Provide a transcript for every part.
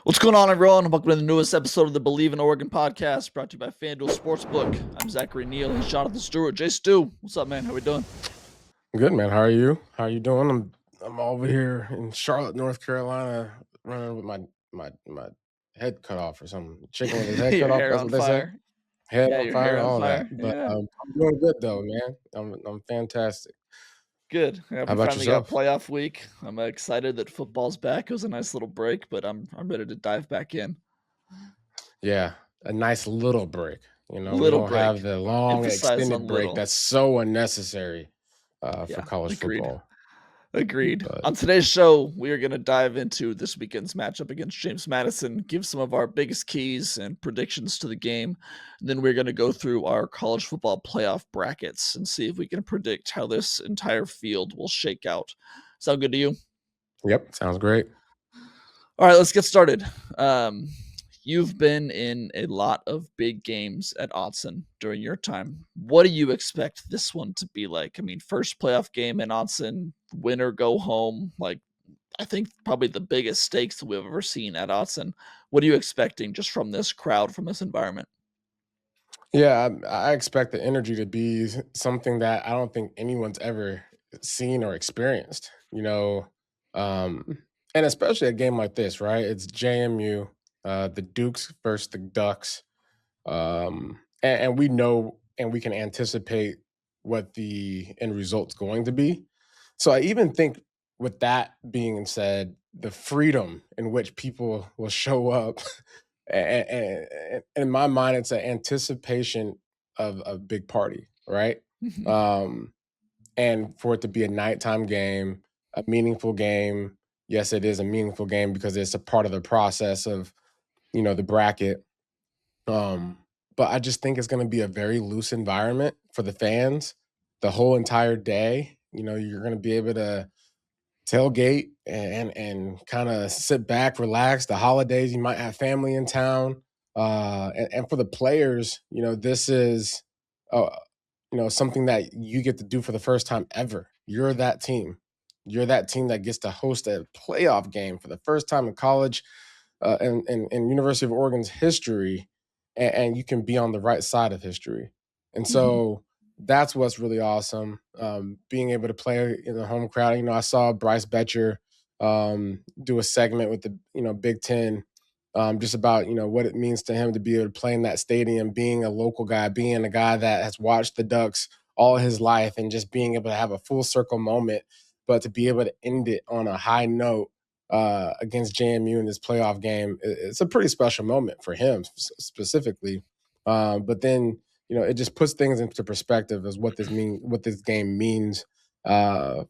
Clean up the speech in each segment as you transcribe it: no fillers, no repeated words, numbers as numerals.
What's going on, everyone? Welcome to the newest episode of the Believe in Oregon podcast, brought to you by FanDuel Sportsbook. I'm Zachary, Neel, and Jonathan Stewart. JStew, what's up, man? How we doing? Good, man. How are you? How are you doing? I'm over here in Charlotte, North Carolina, running with my head cut off or something. Chicken with his head cut Your off. hair That's on what they say. fire. Head Yeah, on your hair fire, on all that. fire. But Yeah, I'm doing good though, man. I'm fantastic. good. Yeah, How we about finally got yourself? playoff week. I'm excited that football's back. It was a nice little break, but I'm ready to dive back in. Yeah, a nice little break. We Little don't have break. the long Emphasize extended on break little. that's so unnecessary for Yeah, college agreed. football. Agreed. But On today's show, we are going to dive into this weekend's matchup against James Madison, give some of our biggest keys and predictions to the game. And then we're going to go through our college football playoff brackets and see if we can predict how this entire field will shake out. Sound good to you? yep, sounds great. All right, let's get started. You've been in a lot of big games at Autzen during your time. What do you expect this one to be like? I mean, first playoff game in Autzen, win or go home. Like, I think probably the biggest stakes that we've ever seen at Autzen. What are you expecting just from this crowd, from this environment? Yeah, I expect the energy to be something that I don't think anyone's ever seen or experienced, um, and especially a game like this, right? It's JMU, the Dukes versus the Ducks, and we know and we can anticipate what the end result's going to be. So I even think, with that being said, the freedom in which people will show up, and in my mind, it's an anticipation of a big party, right? Mhm. Um, and for it to be a nighttime game, a meaningful game. Yes, it is a meaningful game because it's a part of the process of the bracket. Um, but I just think it's going to be a very loose environment for the fans the whole entire day. You're going to be able to tailgate and kind of sit back, relax. The holidays, you might have family in town, and for the players, this is, uh, something that you get to do for the first time ever. You're that team. You're that team that gets to host a playoff game for the first time in college, and University of Oregon's history, and you can be on the right side of history. And Mhm. so that's what's really awesome. Being able to play in the home crowd. I saw Bryce Betcher do a segment with the Big Ten, just about what it means to him to be able to play in that stadium, being a local guy, being a guy that has watched the Ducks all his life, and just being able to have a full circle moment, but to be able to end it on a high note against JMU in this playoff game. It's a pretty special moment for him specifically. But then it just puts things into perspective as what this game means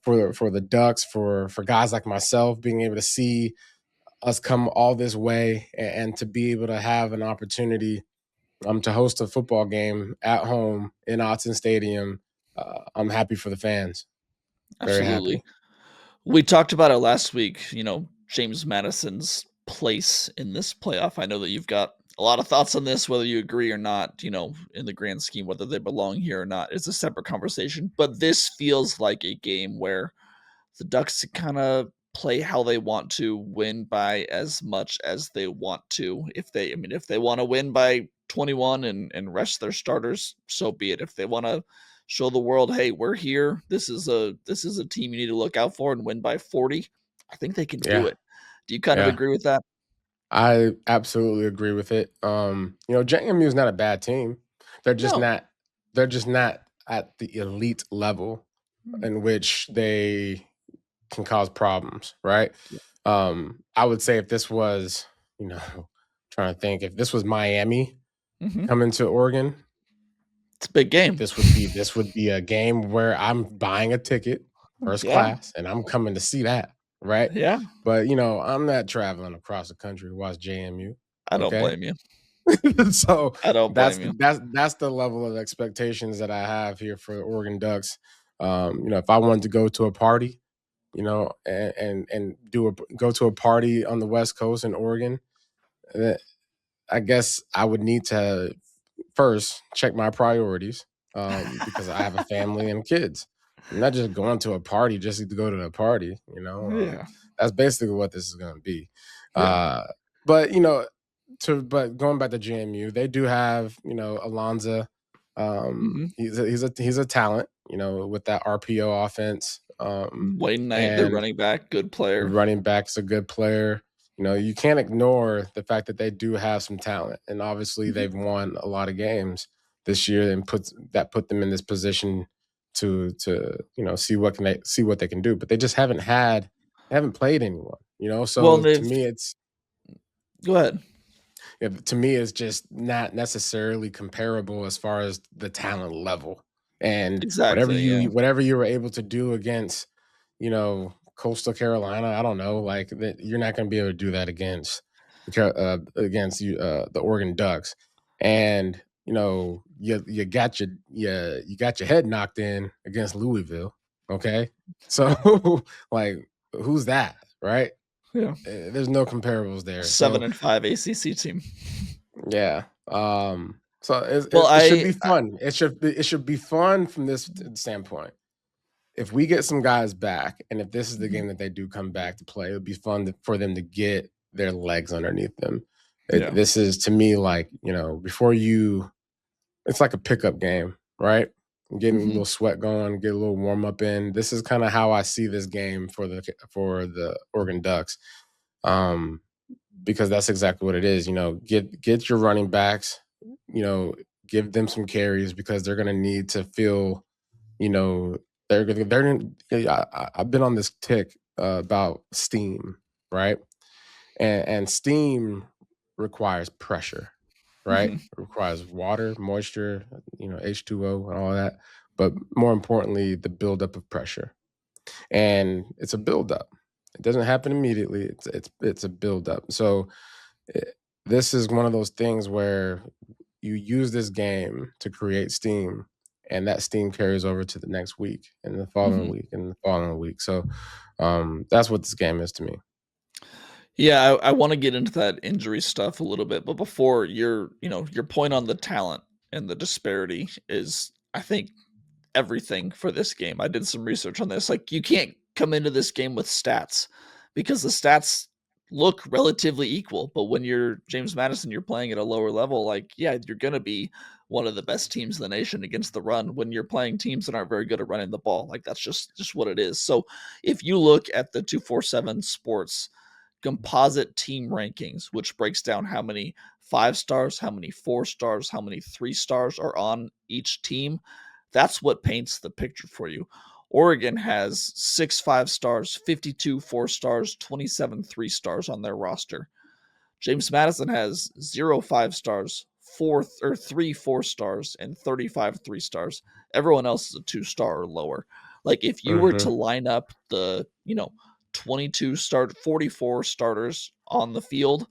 for the Ducks, for guys like myself, being able to see us come all this way, and to be able to have an opportunity to host a football game at home in Autzen Stadium. I'm happy for the fans. Very Absolutely. happy. We talked about it last week, James Madison's place in this playoff. I know that you've got a lot of thoughts on this, whether you agree or not, in the grand scheme, whether they belong here or not. It's a separate conversation. But this feels like a game where the Ducks kind of play how they want to, win by as much as they want to. If they want to win by 21 and rest their starters, so be it. If they want to show the world, hey, we're here. This is a team you need to look out for and win by 40. I think they can do Yeah, it. Do you kind of yeah. agree with that? I absolutely agree with it. JMU is not a bad team. They're just No. not they're just not at the elite level Mm, in which they can cause problems, right? yeah. I would say if this was, you know, trying to think, if this was Miami Mhm. coming to Oregon, It's a big game. this would be a game where I'm buying a ticket, first Yeah. class, and I'm coming to see that, right? Yeah. But I'm not traveling across the country to watch JMU. I don't Okay. blame you. So I don't that's blame the you. that's the level of expectations that I have here for the Oregon Ducks. If I wanted to go to a party, and go to a party on the West Coast in Oregon, uh, I guess I would need to first check my priorities, because I have a family and kids. I'm not just going to a party just to go to a party. Yeah. That's basically what this is going to be. Yeah. Uh, But but going back to JMU, they do have Alonza. Mhm. He's a talent, with that RPO offense. Wayne Knight, their And running back, good the player. running back's a good player. You can't ignore the fact that they do have some talent, and obviously Mhm. they've won a lot of games this year, and put them in this position to see what they can do. But they haven't played anyone. Well, So to they've me, it's go ahead. just not necessarily comparable as far as the talent level. And Exactly, yeah. whatever you were able to do against, Coastal Carolina, I don't know, like that, you're not going to be able to do that against the Oregon Ducks. And you got your head knocked in against Louisville. Okay, so like who's that, right? Yeah. There's no comparables there. So 7-5 ACC team. yeah. So Well, it should be fun. It should be fun from this standpoint. If we get some guys back, and if this is the Mhm. game that they do come back to play, it would be fun for them to get their legs underneath them. Yeah. This is to me like before you, it's like a pickup game, right? Getting a Mhm. little sweat going, get a little warm up in. This is kind of how I see this game for the Oregon Ducks. Um, because that's exactly what it is. Get your running backs, you know, give them some carries because they're going to need to feel, you know, I've been on this tick about steam, right? And steam requires pressure, right? Mhm. It requires water, moisture, H2O and all that. But more importantly, the buildup of pressure, and it's a buildup. It doesn't happen immediately. It's a buildup. So eh, this is one of those things where you use this game to create steam, and that steam carries over to the next week and the following Mhm. week and the following week. So that's what this game is to me. Yeah, I wanna get into that injury stuff a little bit, but before your point on the talent and the disparity is, I think, everything for this game. I did some research on this. Like, you can't come into this game with stats because the stats look relatively equal. But when you're James Madison, you're playing at a lower level. Like, yeah, you're going to be one of the best teams in the nation against the run when you're playing teams that aren't very good at running the ball. Like, that's just what it is. So if you look at the 247 Sports composite team rankings, which breaks down how many 5 stars, how many 4 stars, how many 3 stars are on each team. That's what paints the picture for you. Oregon has 6 5 stars, 52 4 stars, 27 3 stars on their roster. James Madison has 0 5 stars, 3 4 stars, and 35 3 stars. Everyone else is a 2 star or lower. Like, if you were to Hmm. line up the 22 start 44 starters on the field,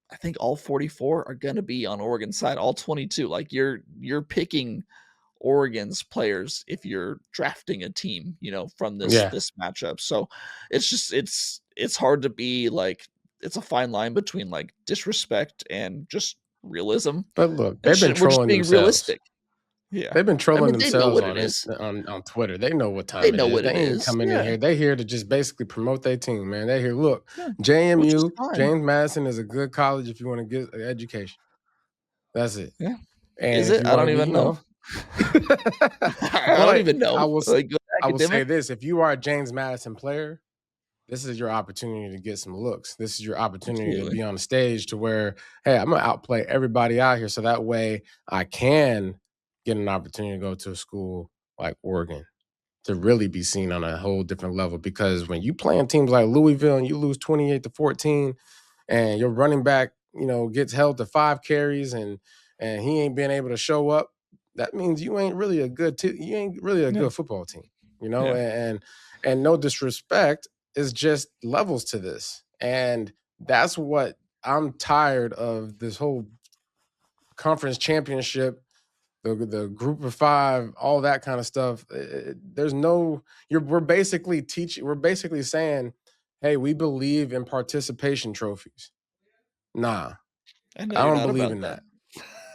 I think all 44 are going to be on Oregon side, all 22. Like, you're picking Oregon's players if you're drafting a team, from this Yeah, this matchup. So it's hard to be like, it's a fine line between like disrespect and just realism. but look, And they've been we're just trolling being themselves. realistic. Yeah. They've been I trolling mean, they know themselves what on it is. on Twitter. They know what They time it know is. what They it ain't is. coming in Yeah. here. They here to just basically promote their team, man. They here. Look, Yeah. Which is JMU, fine. James Madison is a good college if you want to get an education. That's it. Yeah. And Is if it? you I want don't to be, even know. I don't but even I know. will Like, good I will say academic. this: if you are a James Madison player, this is your opportunity to get some looks. This is your opportunity to Absolutely. be on the stage to where, hey, I'm gonna outplay everybody out here, so that way I can get an opportunity to go to a school like Oregon to really be seen on a whole different level. Because when you playing teams like Louisville and you lose 28-14, and your running back, gets held to 5 carries and he ain't been able to show up, that means you ain't really you ain't really a Yeah. good football team, Yeah. and no disrespect, is just levels to this. And that's what I'm tired of, this whole conference championship, the group of five, all that kind of stuff. There's no, we're basically saying, hey, we believe in participation trophies. Nah, I know I you're don't not believe about in that.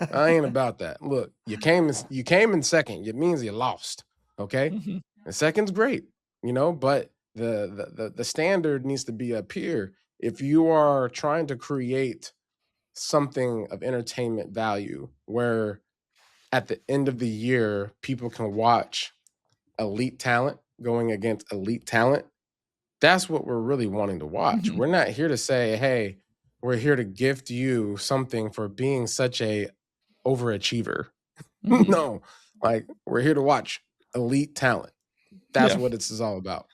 that. I ain't about that. Look, you came in second. It means you lost. Okay, Mhm. and second's great, but the standard needs to be up here. if you are trying to create something of entertainment value where at the end of the year people can watch elite talent going against elite talent, that's what we're really wanting to watch. Mhm, We're not here to say, "Hey, we're here to gift you something for being such a overachiever." mhm. No, like we're here to watch elite talent. That's Yeah. what this is all about.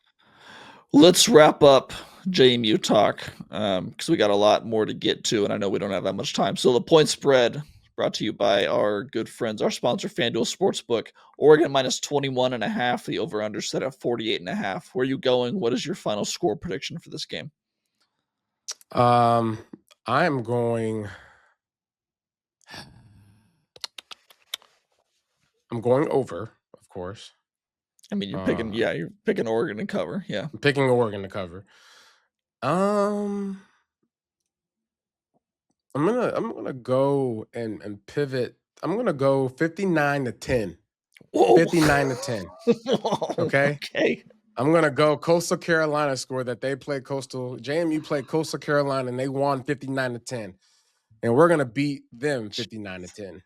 Let's wrap up JMU talk because we got a lot more to get to, and I know we don't have that much time. So the point spread brought to you by our good friends, our sponsor, FanDuel Sportsbook. Oregon minus 21.5. The over-under set at 48.5. Where are you going? What is your final score prediction for this game? Um, I'm going. I'm going over, of course. I mean, Uh, you're picking Oregon to cover. Yeah. I'm picking Oregon to cover. Um, I'm gonna go and pivot. I'm gonna go 59-10. Whoa. 59-10. Whoa. Okay. Okay. I'm gonna go Coastal Carolina score that they played Coastal. JMU played Coastal Carolina and they won 59-10. And we're gonna beat them 59-10.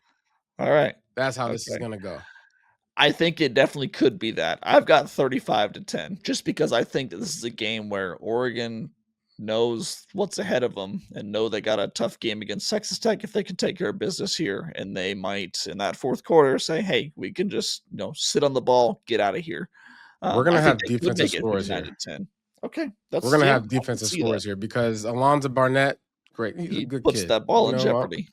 All right. That's how this is Okay. gonna go. I think it definitely could be that. I've got 35-10 just because I think that this is a game where Oregon knows what's ahead of them and know they got a tough game against Texas Tech if they can take care of business here. And they might, in that fourth quarter, say, hey, we can just, sit on the ball, get out of here. We're I gonna think have they could defensive make it scores 59 here. to 10. Okay. We're That's, gonna yeah, have I can defensive see that. scores here because Alonzo Barnett, great. He's a He good puts kid. that ball in jeopardy.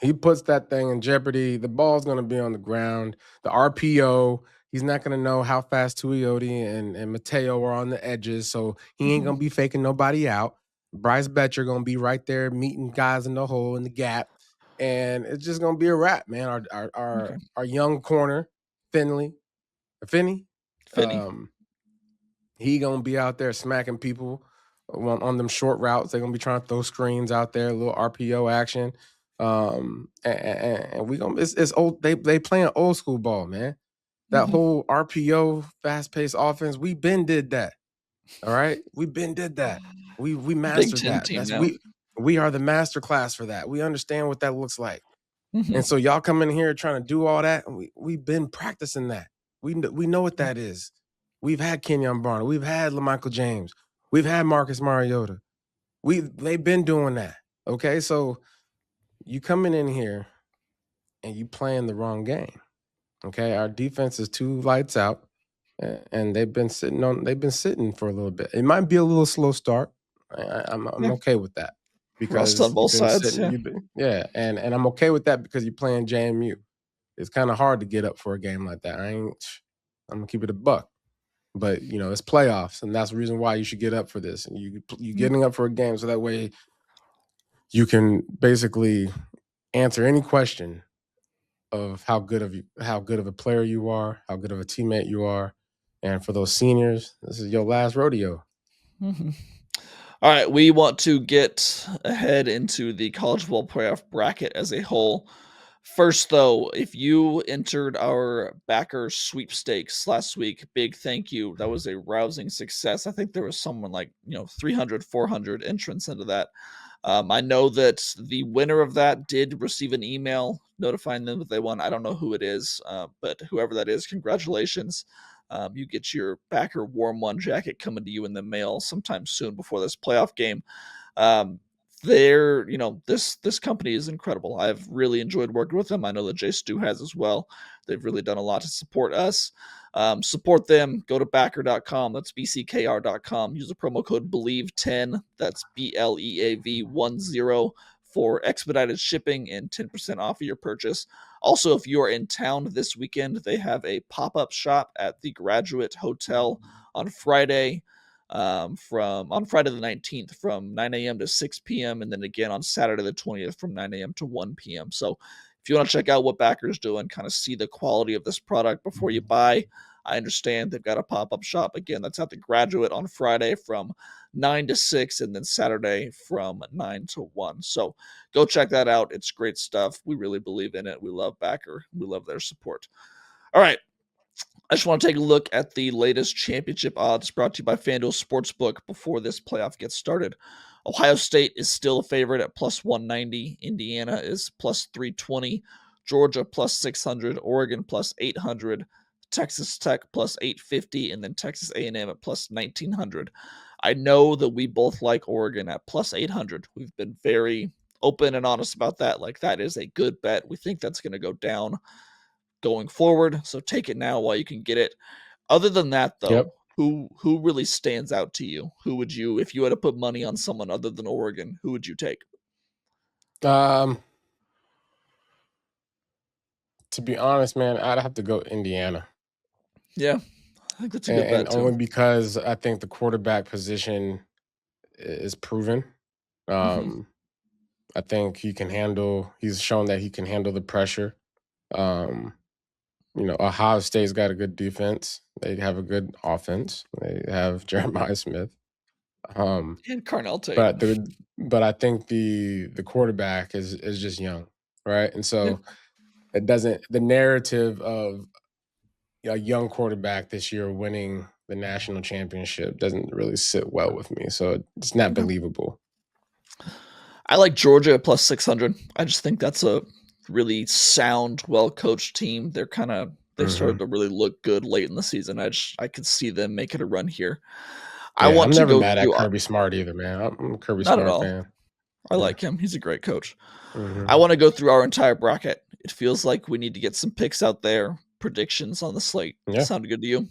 He puts that thing in jeopardy. The ball's going to be on the ground. The RPO, he's not going to know how fast Tuioti and Mateo are on the edges, so he ain't Mhm. going to be faking nobody out. Bryce Betcher going to be right there meeting guys in the hole in the gap, and it's just going to be a wrap, man. Okay. Our young corner, Finney, Finney. um, he gonna be out there smacking people on them short routes. They're gonna be trying to throw screens out there, a little RPO action. And we gonna it's old. They playing old school ball, man. That Mhm. whole RPO fast paced offense, we been did that. All right, we been did that. We Big mastered 10 that. team That's now. we are the master class for that. We understand what that looks like. Mhm. And so y'all come in here trying to do all that, and we've been practicing that. We know what that is. We've had Kenyon Barner, we've had LaMichael James, we've had Marcus Mariota. They've been doing that. Okay, so you coming in here and you playing the wrong game. Okay, our defense is too lights out, and they've been sitting for a little bit. It might be a little slow start. I'm Yeah. okay with that Rust on because you've both been sides. sitting. Yeah. You've been yeah, and I'm okay with that because you're playing JMU. It's kind of hard to get up for a game like that. I'm gonna keep it a buck. But it's playoffs, and that's the reason why you should get up for this. And you Mm. getting up for a game so that way you can basically answer any question of how good of a player you are, how good of a teammate you are. And for those seniors, this is your last rodeo. Mhm. All right, we want to get ahead into the college football playoff bracket as a whole. First, though, if you entered our backer sweepstakes last week, big thank you. That was a rousing success. I think there was someone like, 300, 400 entrants into that. I know that the winner of that did receive an email notifying them that they won. I don't know who it is, but whoever that is, congratulations. You get your backer warm one jacket coming to you in the mail sometime soon before this playoff game. Um, this company is incredible. I've really enjoyed working with them. I know that JStew has as well. They've really done a lot to support us. Support them. Go to backer.com. That's bckr.com. Use the promo code BELIEVE10. That's BLEAV10 for expedited shipping and 10% off of your purchase. Also, if you are in town this weekend, they have a pop-up shop at the Graduate Hotel on Friday from on Friday the 19th from 9 a.m. to 6 p.m. and then again on Saturday the 20th from 9 a.m. to 1 p.m. So if you want to check out what Backer's doing, kind of see the quality of this product before you buy, I understand they've got a pop-up shop. Again, that's at the Graduate on Friday from 9 to 6 and then Saturday from 9 to 1. So go check that out. It's great stuff. We really believe in it. We love Backer. We love their support. All right. I just want to take a look at the latest championship odds brought to you by FanDuel Sportsbook before this playoff gets started. Ohio State is still a favorite at plus 190. Indiana is plus 320. Georgia plus 600. Oregon plus 800. Texas Tech plus 850, and then Texas A&M at plus 1900. I know that we both like Oregon at plus 800. We've been very open and honest about that. Like, that is a good bet. We think that's going to go down going forward. So take it now while you can get it. Other than that, Yep. though, who really stands out to you? Who would you, if you had to put money on someone other than Oregon, who would you take? To be honest, man, I'd have to go Indiana. Yeah, I think that's a And, good bet only too. because I think the quarterback position is proven. Hmm. Um, I think he's shown that he can handle the pressure. Um, Ohio State's got a good defense. They have a good offense. They have Jeremiah Smith. Um, And Carnell Tate. but I think the quarterback is just young, right? And Yeah. so the narrative of a young quarterback this year winning the national championship doesn't really sit well with me. So it's not Okay. believable. I like Georgia at plus 600. I just think that's a really sound, well coached team. They've started Hmm. to really look good late in the season. I could see them making a run here. I Yeah, want I'm to never go mad at through. Kirby Smart either, man. I'm a Kirby Not at Smart all. fan. I Yeah. like him. He's a great coach. Hmm. I want to go through our entire bracket. It feels like we need to get some picks out there, predictions on the slate. Yeah. Sound good to you?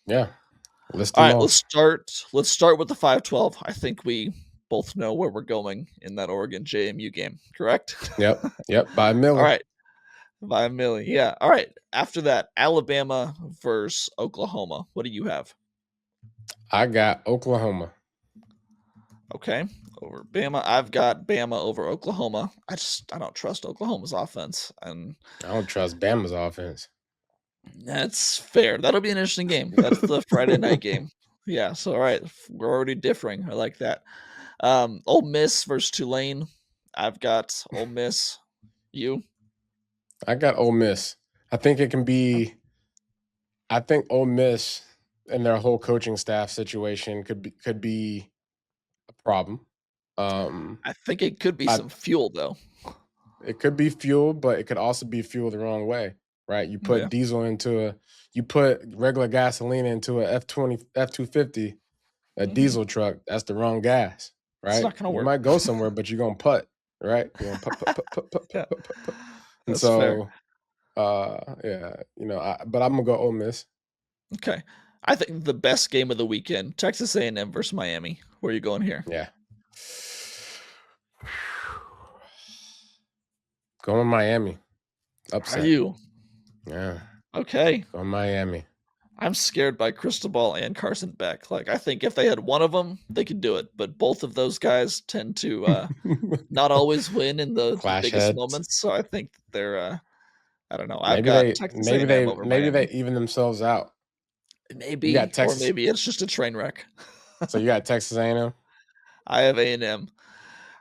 Yeah. List All them right, let's off. start. Let's start with the 5-12. I think we both know where we're going in that Oregon JMU game. Correct? Yep. Yep. By All Millie. right, by a million. Yeah. All right. After that, Alabama versus Oklahoma. What do you have? I got Oklahoma. Okay. Over Bama. I've got Bama over Oklahoma. I don't trust Oklahoma's offense. And I don't trust Bama's offense. that's fair. That'll be an interesting game. That's the Friday night game. Yeah. So all right. We're already differing. I like that. Ole Miss versus Tulane. I've got Ole Miss. You? I got Ole Miss. I think it can be. I think Ole Miss and their whole coaching staff situation could be a problem. Um, I think it could be I some fuel though. It could be fueled, but it could also be fueled the wrong way, right? Yeah. You put regular gasoline into a F250, a Hmm. diesel truck. That's the wrong gas, It's right? not gonna You work. might go somewhere, but you're gonna putt, right? You're gonna Yeah. putt. And That's fair. so, yeah, but I'm gonna go Ole Miss. Okay. I think the best game of the weekend, Texas A&M versus Miami. Where are you going here? Yeah, going Miami, Are upset. you? Yeah, Okay. going Miami. I'm scared by Cristobal and Carson Beck. Like, I think if they had one of them, they could do it. But both of those guys tend to not always win in the Clash biggest heads. moments. So I think they're I don't know. I've got Texas A&M over Maybe they Miami. even themselves out. You got Maybe, or Texas. maybe it's just a train wreck. So you got Texas A&M. I have A&M.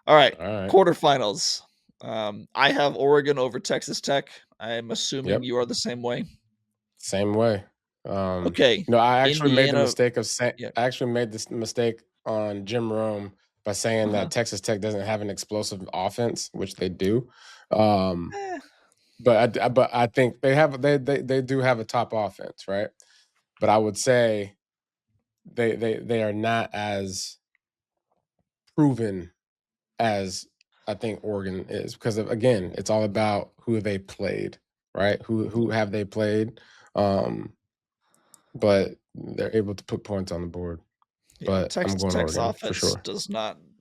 All right, All right. quarterfinals. I have Oregon over Texas Tech. I'm assuming Yep. you are the same way. Same way. Okay, I actually made the Indiana. mistake of saying. Yeah. I actually made this mistake on Jim Rome by saying Uh-huh. that Texas Tech doesn't have an explosive offense, which they do. Um, Eh, but I think they do have a top offense, right? But I would say they are not as proven as I think Oregon is because again, it's all about who they played, right? Who have they played? Um, but they're able to put points on the board. yeah, But I'm Texas going Tech's Oregon for offense sure.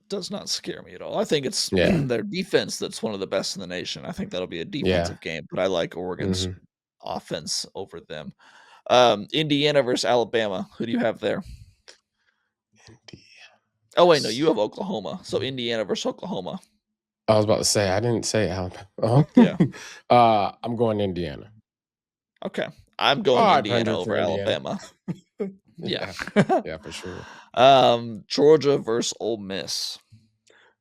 does not scare me at all. I think it's Yeah, their defense that's one of the best in the nation. I think that'll be a yeah. defensive game, but I like Oregon's Hmm. offense over them. Indiana versus Alabama. Who do you have there? Oh wait, no, you have Oklahoma. So Indiana versus Oklahoma. I was about to say I didn't say Alabama. Yeah. I'm going Indiana. Okay. I'm going Indiana 500 for over Indiana. Alabama. Yeah. Yeah, yeah, for sure. Georgia versus Ole Miss.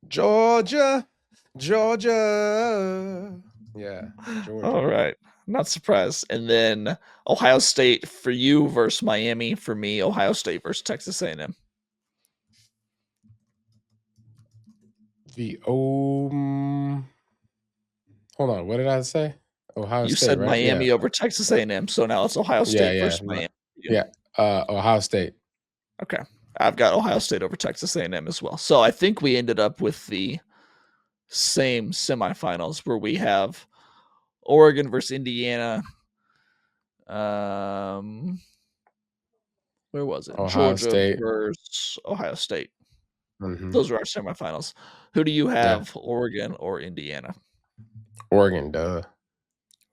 Georgia, Georgia. Yeah, All Georgia. right. Not surprised. And then Ohio State for you versus Miami. For me, Ohio State versus Texas A&M. the hold on, what did I say? Ohio You State, said right? Yeah. Miami over Texas A&M, so now it's Ohio Yeah, State yeah. versus Miami. Yeah. Ohio State. Okay. I've got Ohio State over Texas A&M as well. So I think we ended up with the same semifinals where we have Oregon versus Indiana. Where was it? Ohio Georgia State. versus Ohio State. Hmm. Those are our semifinals. Who do you Yeah. have, Oregon or Indiana? Oregon, duh.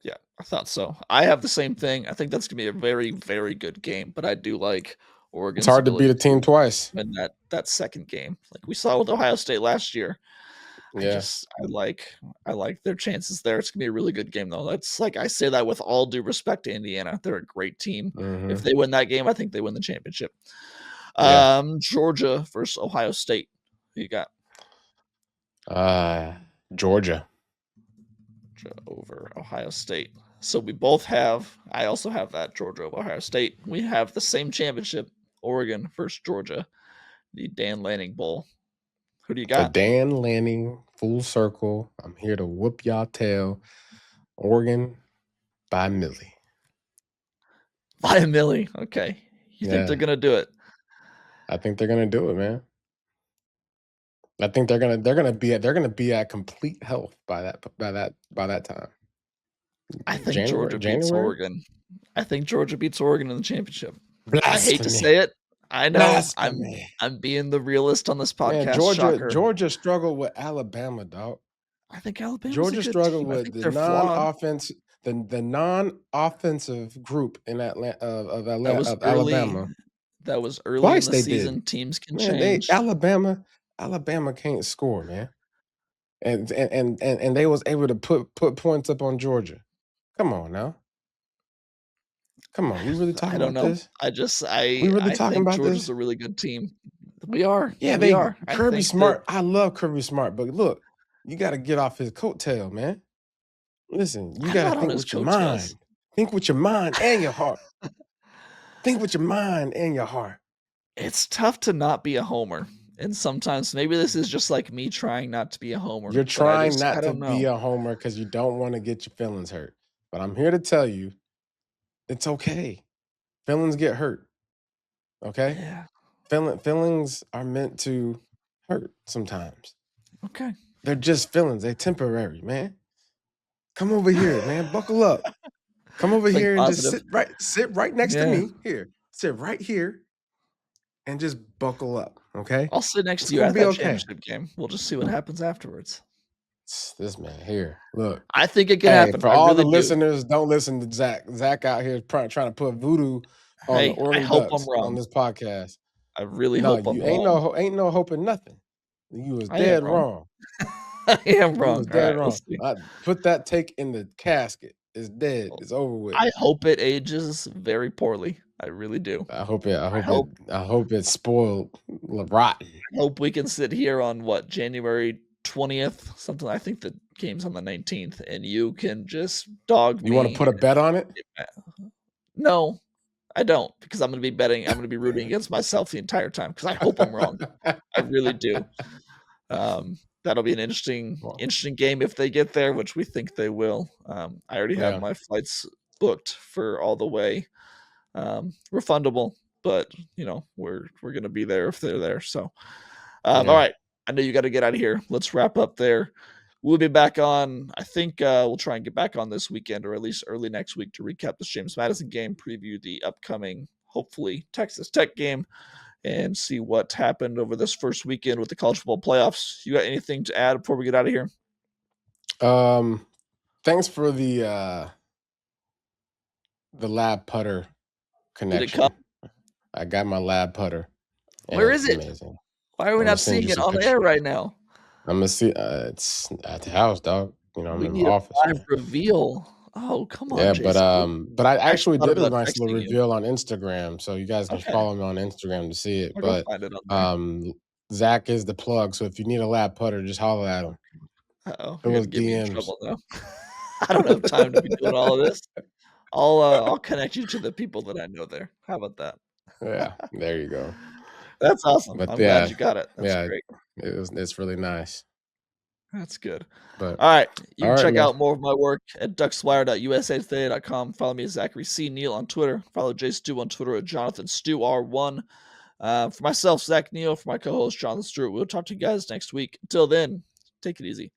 Yeah, I thought so. I have the same thing. I think that's gonna be a very, very good game, but I do like It's Oregon's hard to beat ability a team to twice. win that second game, like we saw with Ohio State last year. Yeah. I like their chances there. It's gonna be a really good game though. That's like I say that with all due respect to Indiana. They're a great team. If Hmm. they win that game, I think they win the championship. Yeah. Georgia versus Ohio State. Who you got? Georgia. Georgia over Ohio State. So we both have. I also have that Georgia over Ohio State. We have the same championship. Oregon versus Georgia, the Dan Lanning Bowl. Who do you The got? Dan Lanning full circle. I'm here to whoop y'all tail. Oregon by Millie. By a millie. Okay. You think they're Yeah. gonna do it? I think they're gonna do it, man. I think they're gonna be at complete health by that time. I think January Georgia beats January? Oregon. I think Georgia beats Oregon in the championship. I hate to Blasphemy. say it. I know. Blasphemy. I'm being the realist on this Man, podcast. Georgia Shocker. Georgia struggled with Alabama, dog. I think Alabama's a Georgia good struggled team. I with think they're flawed. the non-offensive group in Atlanta That was of early. Alabama. That was early in Twice the they did. season. Teams can Man, they change. Alabama can't score, man. And they was able to put points up on Georgia. Come on now. Come on. We really I talking don't about know. this? I just We really I talking think about Georgia's this? a really good team. We are. Yeah, We they are. I Kirby think that Smart. I love Kirby Smart, but look, you got to get off his coattail, man. Listen, you I'm got to not on think his with your coattails. mind. Think with your mind and your heart. Think with your mind and your heart. It's tough to not be a homer. And sometimes maybe this is just like me trying not to be a homer, You're but trying I not to don't be know. a homer because you don't want to get your feelings hurt. But I'm here to tell you, it's okay. Feelings get hurt. Okay? Yeah. Feelings are meant to hurt sometimes. Okay. They're just feelings. They're temporary, man. Come over here, man. Buckle up. Come over Think here and just positive. sit right next to Yeah. me. Here. Sit right here and just buckle up. Okay? I'll sit next It's to you gonna at be that okay. championship game. We'll just see what happens afterwards. This man here. Look. I think it can Hey, happen. for I all really the do. listeners, don't listen to Zach. Zach out here trying to put voodoo on the Hey, I Oregon hope I'm Ducks on wrong. this podcast. I really No, hope I'm you wrong. ain't no hope in nothing. You was I am dead wrong. wrong. I am You was wrong. All dead right, we'll wrong. see. I put that take in the casket. It's dead. Well, It's over with. I hope it ages very poorly. I really do. I hope I hope it's spoiled rotten. hope we can sit here on what, January 20th, something. I think the game's on the 19th, and you can just dog You want to me. put a bet on it? No, I don't, because I'm going to be betting. I'm going to be rooting against myself the entire time because I hope I'm wrong. I really do. That'll be an Well, interesting game if they get there, which we think they will. I already have yeah, my flights booked for all the way. Refundable, but we're gonna be there if they're there. So, all yeah. right. I know you got to get out of here. Let's wrap up there. We'll be back on. I think we'll try and get back on this weekend, or at least early next week, to recap this James Madison game, preview the upcoming, hopefully, Texas Tech game, and see what happened over this first weekend with the college football playoffs. You got anything to add before we get out of here? Thanks for the lab putter Did it come? connection. I got my lab putter, and Where it's is it? amazing. Why are we I'm gonna not send seeing you it some on pictures. air right now? I'm gonna see. It's at the house, dog. I'm We in my need office, a live man. reveal. Oh, come on, Yeah, JStew. but I I actually actually thought did a about nice little texting you. reveal on Instagram, so you guys can Okay, follow me on Instagram to see it. I'll go But find it on there. um, Zach is the plug, so if you need a lab putter, just holler at him. Uh-oh, you're Fill his gonna get me in DMs. trouble now. I don't have time to be doing all of this. I'll connect you to the people that I know there. How about that? Yeah, there you go. That's awesome. But I'm glad yeah, you got it. That's yeah, great. it's really nice. That's good. But All right. You all can right, check man. out more of my work at duckswire.usatoday.com. Follow me at Zachary C. Neel on Twitter. Follow JStew on Twitter at JonathanStewR1. For myself, Zach Neel, for my co host, Jonathan Stewart, we'll talk to you guys next week. Until then, take it easy.